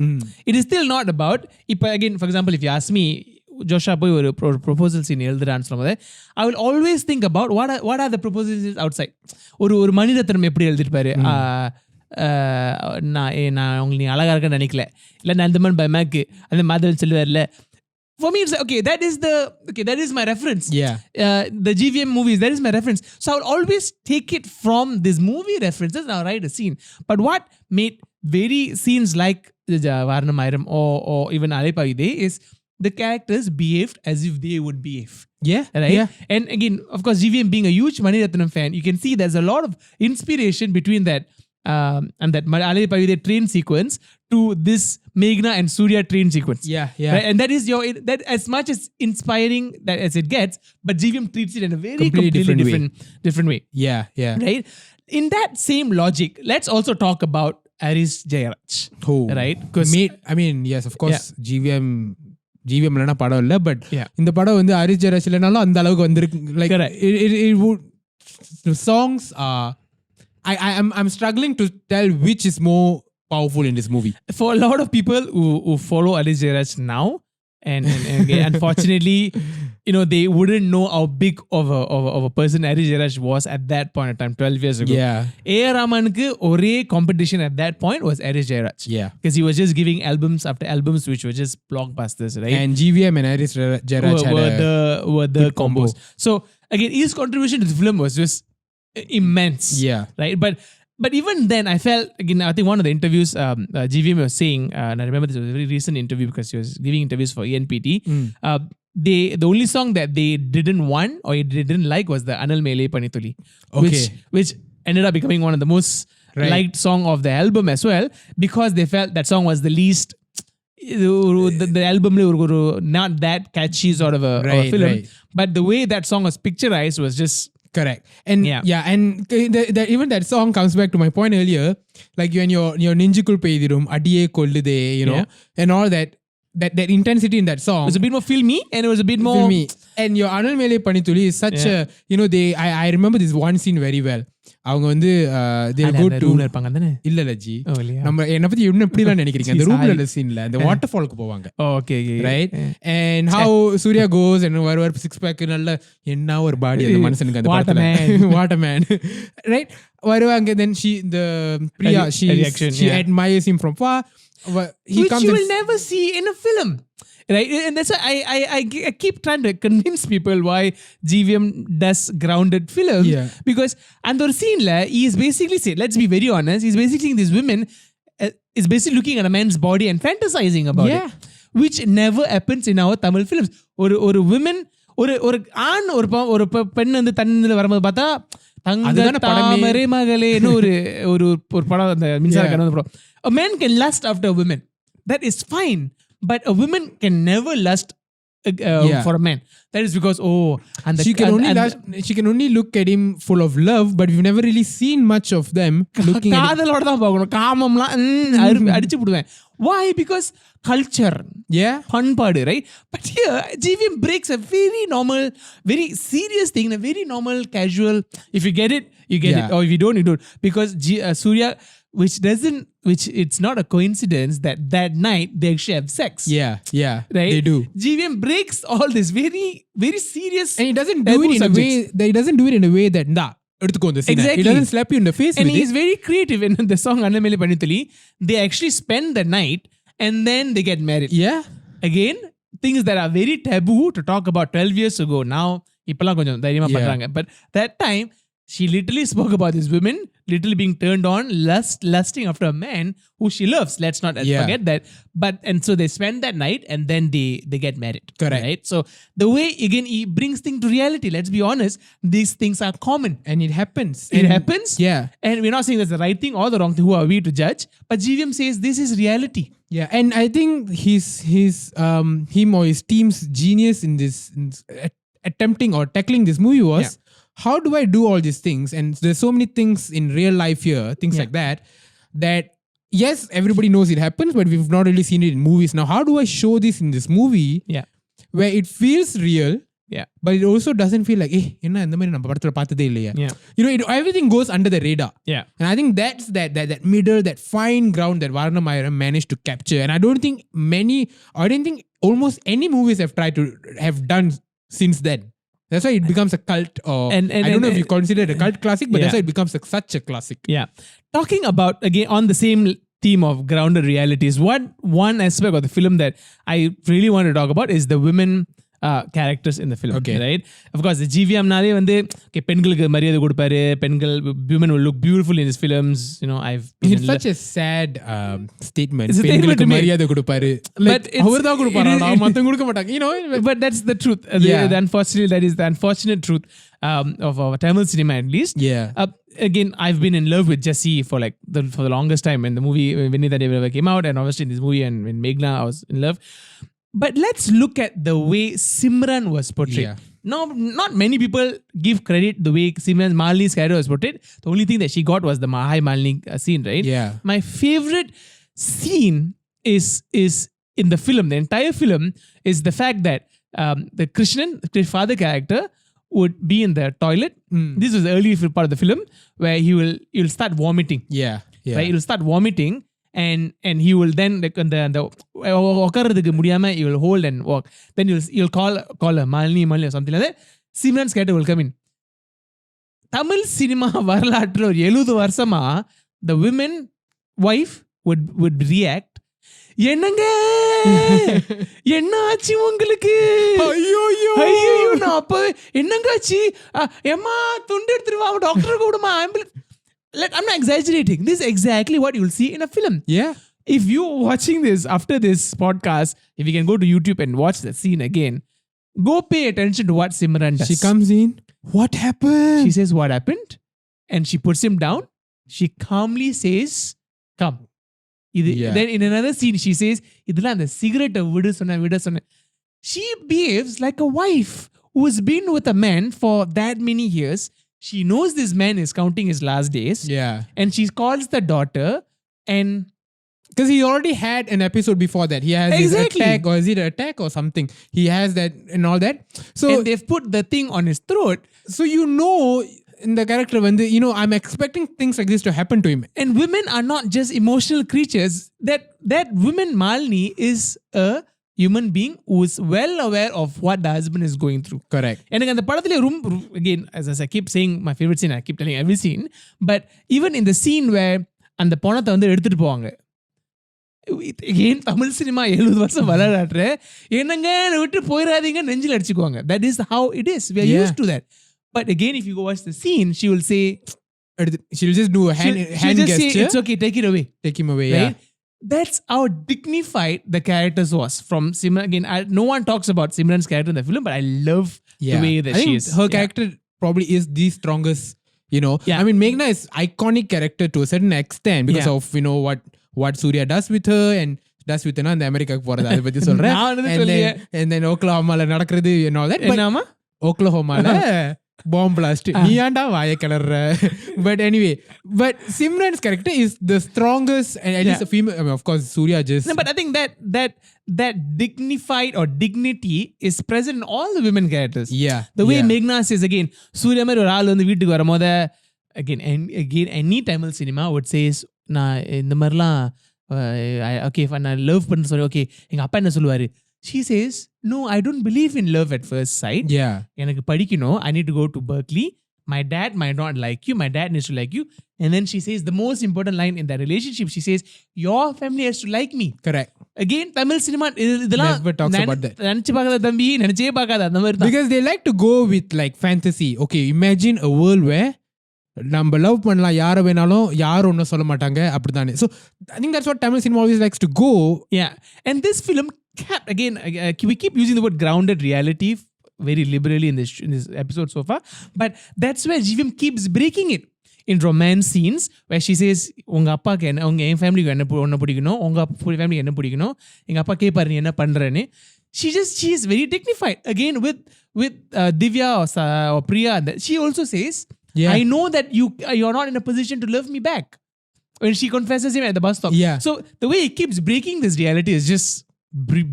It is still not about, இப்போ again for example if you ask me, ஜோஷா போய் ஒரு ப்ரொபோசல் சீன் எழுதுறான்னு சொல்லும்போது I will always think about what are the proposals outside. ஒரு மனிதத்தனம் எப்படி எழுதிருப்பாரு, நான் உங்களுக்கு நீ அழகா இருக்கன்னு நினைக்கல, இல்லை நான் இந்த மாதிரி பயமாக்கு அந்த மாதிரி சொல்லுவார்ல. For me, it's like, that is my reference. The GVM movies, that is my reference. So I will always take it from this movie references and I'll write a scene. But what made very scenes like Vaaranam Aayiram or even Alaipayude is the characters behaved as if they would behave. Right? And again, of course, GVM being a huge Mani Ratnam fan, you can see there's a lot of inspiration between that and that Malayali Pavide train sequence to this Meghna and Surya train sequence. Yeah. Right? And that is that as much as inspiring that as it gets, but GVM treats it in a very completely different way. Yeah. Right? In that same logic, let's also talk about Aris Jayaraj. Oh. Right? Because I mean, yes, of course, GVM இல்லனா படம் இல்ல, but இந்த படம் வந்து ஹரிஷ் ஜெயராஜ் இல்லனாலும் அந்த அளவுக்கு வந்திருக்கு. Like it would, the songs are, I'm struggling to tell which is more powerful in this movie. For a lot of people who follow Harish Jayaraj now, and unfortunately, they wouldn't know how big of a person Harish Jayaraj was at that point in time, 12 years ago. Yeah. A.R. Rahman's ore competition at that point was Harish Jayaraj. Yeah. Because he was just giving albums after albums which were just blockbusters, right? And GVM and Harish Jayaraj were the combos. So again, his contribution to the film was just immense. Yeah. Right? But even then, I felt, again, I think one of the interviews GVM was saying, and I remember this was a very recent interview because he was giving interviews for ENPT. The only song that they didn't want or they didn't like was the Anal Mele Panithuli, which ended up becoming one of the most liked song of the album as well, because they felt that song was the least, the album not that catchy sort of a film. Right. But the way that song was picturized was just correct. And and even that song comes back to my point earlier, like when your ninjukul peidirum adiye kollude, and all that intensity in that song. It was a bit more filmy, and it was a bit more filmy. And your Anal Mele Panithuli is such a, I remember this one scene very well. அவங்க வந்து they go to ரூம்ல இருப்பாங்க தானே? இல்ல G, நம்ம என்ன பத்தி இன்னும் எப்படிலாம் நினைக்கிறீங்க, அந்த ரூம்ல இல்ல சீன்ல அந்த வாட்டர் ஃபாலுக்கு போவாங்க. Okay right. And how Surya goes and ஒரு 6 pack நல்ல என்ன ஒரு பாடி அந்த மனுஷனுக்கு அந்த படத்துல வாட்டர் மேன் ரைட் வருவாங்க. Then the Priya she admires him from far. Which you will never see in a film. Right? And that's why I keep trying to convince people why GVM does grounded films. Yeah. Because and the scene he is basically saying, let's be very honest, he's basically saying these women is basically looking at a man's body and fantasizing about it. Which never happens in our Tamil films. ஒரு women ஒரு ஆண் ஒரு பெண் வந்து தண்ணில வரும்போது பார்த்தா தங்க தாமரை மகளேன்னு ஒரு படம், அந்த மின்சார கண்ணு படம். A man can lust after a woman. That is fine. But a woman can never lust for a man. That is because and she can only look at him full of love, but we've never really seen much of them looking at காதலோட தான் பார்க்கணும். காமம்லாம் அடிச்சு விடுவேன். Why? Because culture, பண்பாடு, right? But here GVM breaks a very normal, very serious thing in a very normal, casual. If you get it, you get it, or if you don't, you don't. Because Surya, which it's not a coincidence that night they actually have sex. Yeah, right? They do. GVM breaks all this very, very serious, and he doesn't do it in a way that he doesn't do it in a way that எடுத்துக்கோ இந்த scene. He doesn't slap you in the face. And he's very creative in the song Anal Mele Panithuli. They actually spend the night and then they get married. Again, things that are very taboo to talk about 12 years ago. Now இப்பலாம் கொஞ்சம் தைரியமா பண்றாங்க. But that time she literally spoke about these women literally being turned on, lusting after a man who she loves. Let's not forget that. And so they spend that night and then they get married. Correct. Right? So the way, again, he brings things to reality. Let's be honest. These things are common. And it happens. It happens. Yeah. And we're not saying that's the right thing or the wrong thing. Who are we to judge? But GVM says this is reality. Yeah. And I think him or his team's genius in this attempting or tackling this movie was, how do I do all these things? And there's so many things in real life here, things like that yes, everybody knows it happens, but we've not really seen it in movies. Now, how do I show this in this movie where it feels real, but it also doesn't feel like, enna indha mari நம்ம படத்துல பார்த்ததே இல்லையா? Everything goes under the radar. And I think that's that middle, that fine ground that Vaaranam Aayiram managed to capture. And I don't think almost any movies have tried to have done since then. That's why it becomes a cult, or I don't know if you consider it a cult classic, but that's why it becomes such a classic. Talking about, again, on the same theme of grounded realities, one aspect of the film that I really want to talk about is the women characters in the film. Okay. Right? Of course, the GVM நாலே வந்து பெண்களுக்கு மரியாதை கொடுப்பாரு. பெண்கள், women will look beautiful in his films. You know, it's such a sad statement. It's a பெண்களுக்கு statement மரியாதை கொடுப்பாரு. But அவர்தான் கொடுப்பாரா, மத்தவங்க கொடுக்க மாட்டாங்க. You know, but that's the truth. Unfortunately, that is the unfortunate truth of our Tamil cinema, at least. Yeah. Again, I've been in love with Jessie for the longest time. When the movie Vinitha Devi came out, and obviously in this movie and in Meghna, I was in love. But let's look at the way Simran was portrayed. Yeah. Now, not many people give credit the way Malini's character was portrayed. The only thing that she got was the Mahai Malini scene, right? Yeah. My favorite scene is in the film. The entire film is the fact that the Krishnan, the father character, would be in the toilet. This was the early part of the film where he'll start vomiting. Yeah. Right? He'll start vomiting and he will then the உட்கார்றதுக்கு முடியாம he will hold and walk. Then you'll call her Malini or something like that. Simran's character will come in. Tamil cinema வரலாற்று ஒரு 70 வருஷமா the women wife would react, என்னங்க என்ன ஆச்சு உங்களுக்கு, ஐயோ நான் அப்ப என்னங்க ஆச்சு, ஏம்மா துண்டு எடுத்துருவா, டாக்டர் கூடுமா, I'm not exaggerating. This is exactly what you'll see in a film. Yeah. If you're watching this after this podcast, if you can go to YouTube and watch the scene again, go pay attention to what Simran does. She comes in. What happened? She says, what happened? And she puts him down. She calmly says, come. Then in another scene, she says, idhula and the cigarette vida sonna. She behaves like a wife who's been with a man for that many years. She knows this man is counting his last days. Yeah. And she calls the daughter and... Because he already had an episode before that. He has this attack, or is it an attack or something? He has that and all that. So and they've put the thing on his throat. So you know, in the character, when I'm expecting things like this to happen to him. And women are not just emotional creatures. That woman Malini is a human being who is well aware of what the husband is going through. Correct. And again, the padathile again, as I keep saying, my favorite scene, I keep telling every scene, but even in the scene where and the ponatha வந்து எடுத்துட்டு போவாங்க, again Tamil cinema 70 வருஷம் வரலாற்ற என்னங்க விட்டு போயிராதீங்க நெஞ்சில அடிச்சுக்குவாங்க. That is how it is. We are used to that. But again, if you go watch the scene, she will say, she'll just do a hand gesture. Say, it's okay, take it away. Take him away, right? That's how dignified the characters was from Simran. Again, no one talks about Simran's character in the film, but I love the way that she is. Her character probably is the strongest, you know. Yeah. I mean, Meghna is iconic character to a certain extent because of, you know, what Surya does with her and does with her in America போறது அதை பத்தி சொல்றேன். And then Oklahomaல நடக்கிறது and all that. என்னமா Oklahomaல bomb blast. நீ ஏன்டா வாயை கிளற? But anyway, but Simran's character is the strongest, and at least a female. I mean, of course, Surya just. No, but I think that dignified or dignity is present in all the women characters. Yeah. The way Meghna says again, Surya மாதிரி ஒரு ஆள் வந்து வீட்டுக்கு வரும்போது again any Tamil cinema would say நான் இந்த மாதிரிலாம் okay if நான் லவ் பண்ண சொல்லி okay எங்க அப்பா என்ன சொல்லுவாரு, she says no, I don't believe in love at first sight. Yeah. எனக்கு படிக்கணும், I need to go to Berkeley, my dad might not like you, my dad needs to like you. And then she says the most important line in that relationship, she says your family has to like me. Correct. Again, Tamil cinema இதெல்லாம் never talks about that. நினைச்சு பார்க்காத தம்பி, நினைச்சே பார்க்காத அந்த மாதிரி தான். Because they like to go with like fantasy. Okay, imagine a world where நம்ம லவ் பண்ணலாம் யாரை வேணாலும் யாரும் ஒன்றும் சொல்ல மாட்டாங்க அப்படித்தானே. So I think that's what Tamil cinema always likes to go. Yeah. And this film kept again we keep using the word grounded reality very liberally in this episode so far, but that's where GVM keeps breaking it in romance scenes where she says உங்க அப்பாக்கு என்ன உங்க என் ஃபேமிலிக்கு என்ன பிடிக்கணும், உங்க ஃபேமிலிக்கு என்ன பிடிக்கணும், எங்க அப்பா கேட்பாரு நீ என்ன பண்றேன்னு. She is very dignified. Again with Divya or Priya, she also says, I know that you're not in a position to love me back. When she confesses him at the bus stop. Yeah. So the way he keeps breaking this reality is just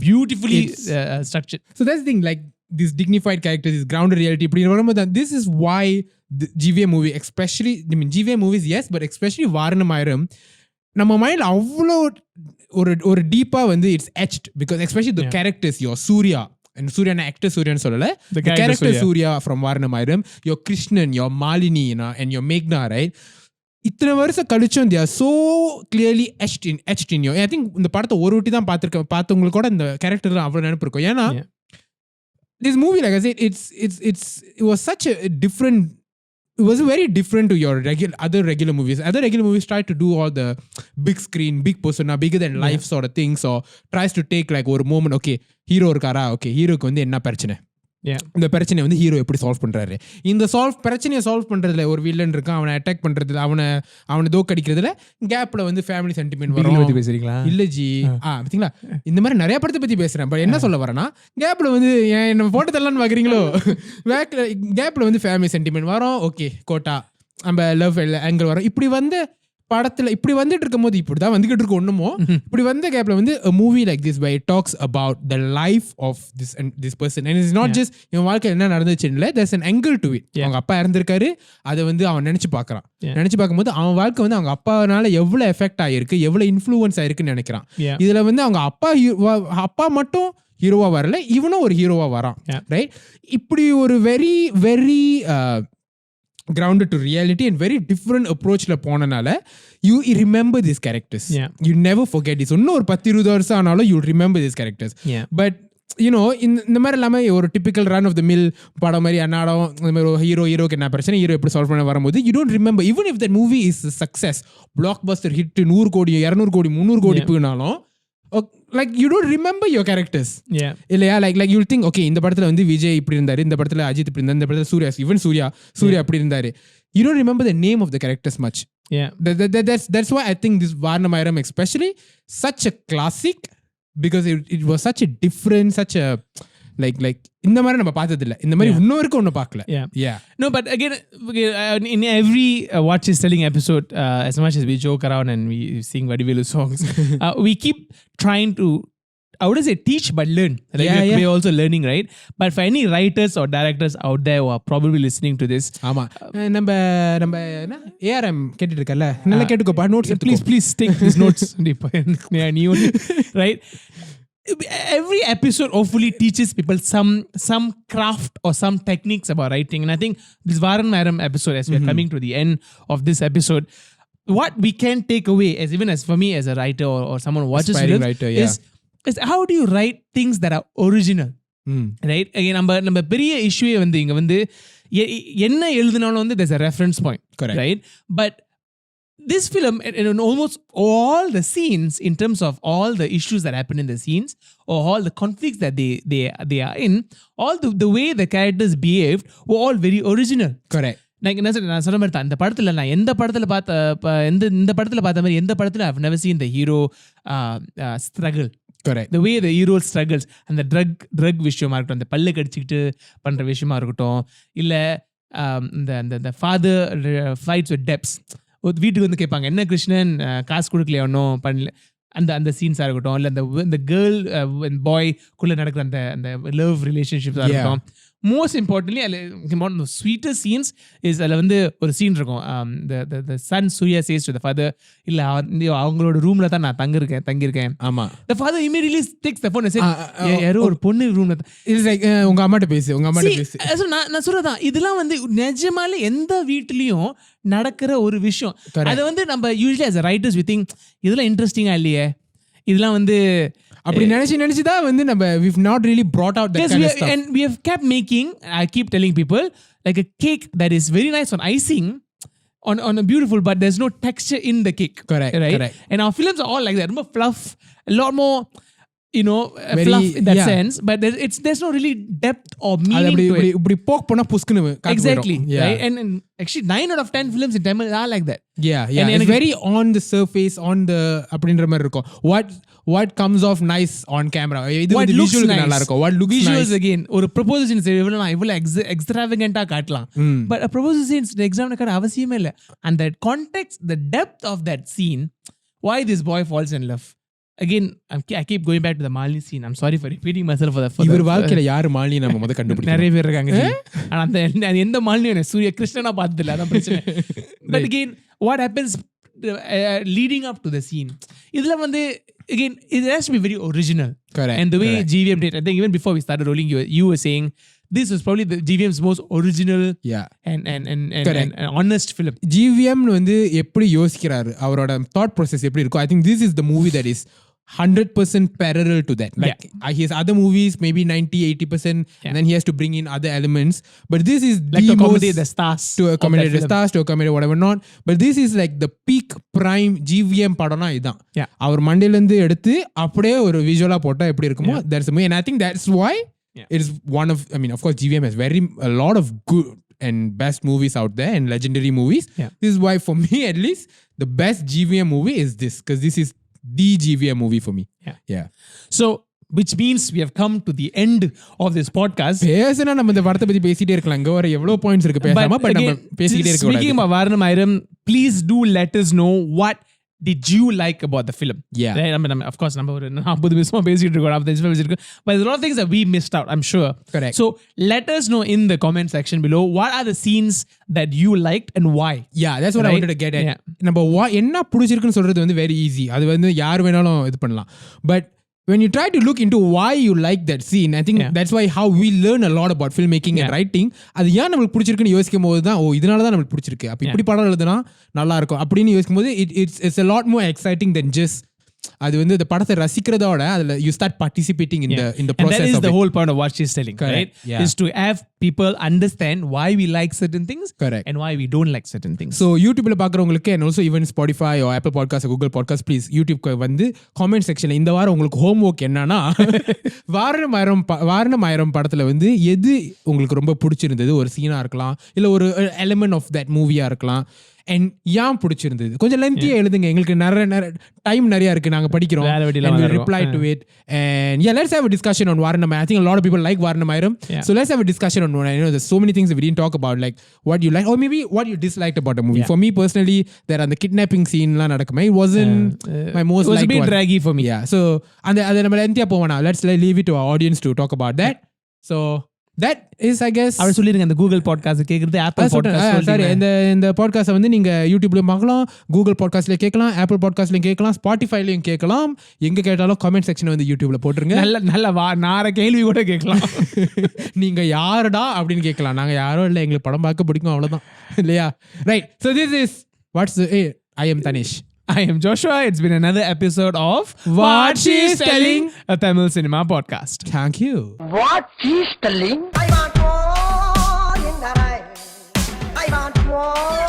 beautifully structured. So that's the thing, like this dignified character, this grounded reality. But remember that this is why the GVM movie, especially, I mean GVM movies yes, but especially Vaaranam Aayiram, நம்ம mind அவ்வளோ ஒரு டீப்பா வந்து it's etched because especially the characters, your Surya, and Surya actor Surya சொல்லல, the character Surya from Vaaranam Aayiram, your Krishnan, your Malini, you know, and your Meghna, right? இத்தனை வருஷம் கழிச்சும் they are so clearly etched in your. I think இந்த படத்தை ஒரு வாட்டி தான் பார்த்தவங்களுக்கு கூட இந்த கேரக்டர் அவ்வளோ நினைப்பு இருக்கும். ஏன்னா this movie, like I said, it was such a different. It was very different to your other regular movies. Other regular movies try to do all the big screen, big persona, bigger than life sort of things, or tries to take like ஒரு moment. Okay, hero இருக்காரா, okay, ஹீரோக்கு வந்து என்ன பிரச்சனை, இந்த பிரச்சனையை வந்து hero எப்படி சால்வ் பண்றாரு, இந்த பிரச்சனையை சால்வ் பண்றதுல ஒரு வில்லன் இருக்கான், அவனை அட்டாக் பண்றதுல அவனை தோக்கடிக்கிறதுல கேப்ல வந்து ஃபேமிலி சென்டிமெண்ட் வரும். பேசுறீங்களா? இல்ல ஜி, பாத்தீங்களா, இந்த மாதிரி நிறைய படத்தை பத்தி பேசுறேன். பட் என்ன சொல்ல வரேன்னா, கேப்ல வந்து நம்ம போட்டு தரலான்னு பாக்குறீங்களோ, கேப்ல வந்து ஃபேமிலி சென்டிமெண்ட் வரும். ஓகே, கோட்டா நம்ம லவ் ஆங்கிள் வரும். இப்படி வந்து படத்துல இப்படி வந்துட்டு இருக்கும் போது இப்படிதான் வந்துகிட்டு இருக்கும் ஒண்ணுமோ, இப்படி வந்த கேப்ல வந்து a movie like this where it talks about the life of this person, and it's not just இவன் வாழ்க்கையில் என்ன நடந்துச்சுன்னு இல்ல, there's an angle to it. அவங்க அப்பா இறந்திருக்காரு, அதை வந்து அவன் நினைச்சு பார்க்கறான். நினைச்சு பார்க்கும்போது அவன் வாழ்க்கை வந்து அவங்க அப்பானால எவ்வளவு எஃபெக்ட் ஆயிருக்கு, எவ்வளவு இன்ஃப்ளூயன்ஸ் ஆயிருக்குன்னு நினைக்கிறான். இதுல வந்து அவங்க அப்பா மட்டும் ஹீரோவா வரல, இவனும் ஒரு ஹீரோவா வரான். ரைட், இப்படி ஒரு very very grounded to reality and very different approach la ponanaala you remember these characters. You never forget this. Onno or 10-20 varsham aanalo you'll remember these characters. But you know, இந்த மாதிரி எல்லாமே ஒரு typical run of the mill படம் மாதிரி அன்னாடம் இந்த மாதிரி ஹீரோக்கு என்ன பிரச்சனை, ஹீரோ எப்படி சால்வ் பண்ண வரும்போது you don't remember, even if that movie is a success, blockbuster hit 100 கோடி 200 கோடி 300 கோடி போனாலும் like you don't remember your characters. இல்லையா, like you'll think okay, இந்த படத்துல வந்து விஜய் இப்படி இருந்தாரு, இந்த படத்துல அஜித் இப்படி இருந்தாரு, இந்த படத்துல சூர்யா அப்படி இருந்தாரு. You don't remember the name of the characters much. That's why I think this Vaaranam Aayiram especially such a classic, because it was such a different, such a like இந்த மாதிரி நம்ம பார்த்தது இல்ல, இந்த மாதிரி இன்னொருக்கு ஒண்ணு பார்க்கல. No, but again in every Watch is Telling episode, as much as we joke around and we sing Vadivelu songs, we keep trying to, I wouldn't say teach but learn. We're also learning, right? But for any writers or directors out there who are probably listening to this, ஆமா நம்ம ARM கேட்டிட்டு இருக்கல, நல்லா கேட்டுக்கோப்பா, notes please take these notes. Right? Every episode hopefully teaches people some craft or some techniques about writing, and I think this Vaaranam Aayiram episode, as we are coming to the end of this episode, what we can take away, as even as for me as a writer or someone who watches films, writer, is how do you write things that are original. Right? Again, நம்ம பெரிய issue வந்து இங்க வந்து என்ன எழுதினாலும் வந்து there's a reference point. Correct. Right? But this film, in almost all the scenes, in terms of all the issues that happen in the scenes or all the conflicts that they are in, all the way the characters behaved were all very original. Correct. Like நான் சொன்ன மாதிரி தான், இந்த படத்துல நான் இந்த படத்துல பார்த்த மாதிரி எந்த படத்துல I've never seen the hero struggle. Correct. The way the hero struggles, and the drug விஷயமா இருக்கட்டும், அந்த பல்ல கடிச்சிக்கிட்டு பண்ற விஷயமா இருக்கட்டும், இல்ல இந்த father fights with debts, வீட்டுக்கு வந்து கேட்பாங்க என்ன கிருஷ்ணன் காசு கொடுக்கலையா ஒன்றும் பண்ணல, அந்த சீன்ஸாக இருக்கட்டும், இல்லை அந்த கேர்ள் பாய் குள்ள நடக்கிற அந்த லவ் ரிலேஷன்ஷிப்ஸாக இருக்கட்டும். மோஸ்ட் இம்பார்ட்டன்ட்லி அதில் ஸ்வீட்டஸ்ட் சீன்ஸ் இஸ் அதில் வந்து ஒரு சீன் இருக்கும், the son Surya says to the father, இல்லை அவங்களோட ரூம்ல தான் நான் தங்கியிருக்கேன். ஆமா, the father immediately takes the phone and says, யாரோ ஒரு பொண்ணு ரூம்ல உங்க அம்மாட்ட பேசு. நான் சொல்றதான், இதெல்லாம் வந்து நிஜமாலே எந்த வீட்லயும் நடக்கிற ஒரு விஷயம். அது வந்து நம்ம usually as a writers we think இதெல்லாம் இன்ட்ரெஸ்டிங்கா இல்லையே, இதெல்லாம் வந்து அப்படி நினைச்சுதான் வந்து நம்ம we've not really brought out that kind of stuff. And we have kept making, I keep telling people, like a cake that is very nice on icing, on a beautiful, but there's no texture in the cake. Correct. Right? Correct. And our films are all like that, more fluff, a lot more, you know, fluff in that sense, but there's no really depth or meaning to it. இப்படி போக் பண்ணா புஸ்குன்னு காட்டு. Exactly. Right? And actually 9 out of 10 films in Tamil are like that. And it's very on the surface, on the அப்படின்ற மாதிரி இருக்கும். What comes off nice on camera, இது வந்து visuals நல்லா இருக்கும். What looks visuals nice. Again, ஒரு proposal scene இவ்வளவு extravagant-ஆ காட்டலாம், but a proposal scene exam காட்ட அவசியமே இல்லை. And the context, the depth of that scene, why this boy falls in love. Again, I keep going back to the Malini scene. I'm sorry for repeating myself for இவர் வாழ்க்கையில யாரு மாலினி நம்ம முத கண்டுபிடிச்சோம். நிறைய பேர் இருக்காங்க, ஆனா அந்த எந்த மாலினியும் சூரிய கிருஷ்ணனா பார்த்தது இல்ல, அதான் பிரச்சனை. But again, what happens leading up to the scene, இதுல வந்து again it has to be very original. Correct. And the way GVM did, I think even before we started rolling, you were saying this was probably the GVM's most original and honest film. GVM வந்து எப்படி யோசிக்கிறாரு, அவரோட thought process எப்படி இருக்கும். I think this is the movie that is 100% parallel to that. Like his other movies maybe 90-80%, and then he has to bring in other elements. But this is like to accommodate most, the stars, to accommodate the stars, to accommodate whatever not. But this is like the peak prime GVM படம்னா இதான். அவர் மண்டையில இருந்து எடுத்து அப்படியே ஒரு விஷுவலா போட்டா எப்படி இருக்குமோ that's the movie. And I think that's why it is one of, I mean, of course GVM has a lot of good and best movies out there and legendary movies. This is why for me at least the best GVM movie is this, because this is the GVM movie for me. So which means we have come to the end of this podcast. பேசனா நம்ம இந்த படத்தை பத்தி பேசிட்டே இருக்கலாம். இங்க வர எவ்வளவு points இருக்கு பேசாம, பட் நம்ம பேசிட்டே இருக்க கூடாது. Speaking of Vaaranam Aayiram, please do let us know what did you like about the film. Right? I mean, of course நம்ம ஒரு 40 நிமிஷமா பேசிட்டு இருக்கோம், 40 நிமிஷம் பேசிட்டு இருக்கோம், but there's a lot of things that we missed out, I'm sure. Correct. So let us know in the comment section below what are the scenes that you liked and why. That's what I wanted to get at. நம்ம என்ன பிடிச்சிருக்குன்னு சொல்றது வந்து very easy. அது வந்து யார் வேணாலும் இது பண்ணலாம். But when you try to look into why you like that scene, I think that's why how we learn a lot about filmmaking and writing. அது ஏன் நமக்கு பிடிச்சிருக்குன்னு யோசிக்கும் போது தான், இதனால தான் நமக்கு பிடிச்சிருக்கு, அப்ப இப்படி படம் எழுதுனா நல்லா இருக்கும் அப்படின்னு யோசிக்கும் போது it's a lot more exciting than just அது வந்து இந்த படத்தை ரசிக்கிறதோட அதுல you start participating in the process. And that is of the it. whole point of what she's telling. Correct. Right? Is to have people understand why we like certain things. Correct. And why we don't like certain things. So YouTubeல பாக்குறவங்களுக்கு and also even Spotify or Apple Podcast or Google Podcast, please YouTubeக்கு வந்து comment sectionல இந்த வாரம் உங்களுக்கு homework என்னன்னா வாரணம் ஆயிரம் படத்துல வந்து எது உங்களுக்கு ரொம்ப பிடிச்சிருந்தது, ஒரு சீனா இருக்கலாம் இல்ல ஒரு element of that movie-ஆ இருக்கலாம், and ஏன் பிடிச்சிருந்தது கொஞ்சம் லென்த்தியா எழுதுங்க, எங்களுக்கு நிறைய டைம் நிறைய இருக்கு, நாங்க படிக்கிறோம், and we'll reply to it. And let's have a discussion on Vaaranam. I think a lot of people like Vaaranam Aayiram, so let's have a discussion on, I know there's so many things that we didn't talk about, like what you like or maybe what you disliked about the movie. For me personally, there are the kidnapping scene la nadakuma, it wasn't my most liked one. It was a bit draggy for me. So and நம்ம லென்த்தியா போவோம். Let's leave it to our audience to talk about that. So that is, I guess, அவர் சொல்லிருங்க இந்த Google podcast கேக்குறது, apple podcast. Sorry, இந்த podcast வந்து நீங்க யூடியூப்லயும் பார்க்கலாம், Google பாட்காஸ்ட்லயும் கேட்கலாம், ஆப்பிள் பாட்காஸ்ட்லயும் கேட்கலாம், ஸ்பாட்டிஃபைலயும் கேட்கலாம். எங்க கேட்டாலும் கமெண்ட் செக்ஷன் வந்து யூடியூப்ல போட்டுருங்க. நல்ல நார கேள்வி கூட கேட்கலாம். நீங்க யாருடா அப்படின்னு கேட்கலாம். நாங்க யாரும் இல்லை, எங்களுக்கு படம் பார்க்க பிடிக்கும், அவ்வளவுதான் இல்லையா? Right. So this is I am Tanesh. I am Joshua. It's been another episode of What She's Telling, a Tamil cinema podcast. Thank you. What she's telling, I want more in the night. I want more.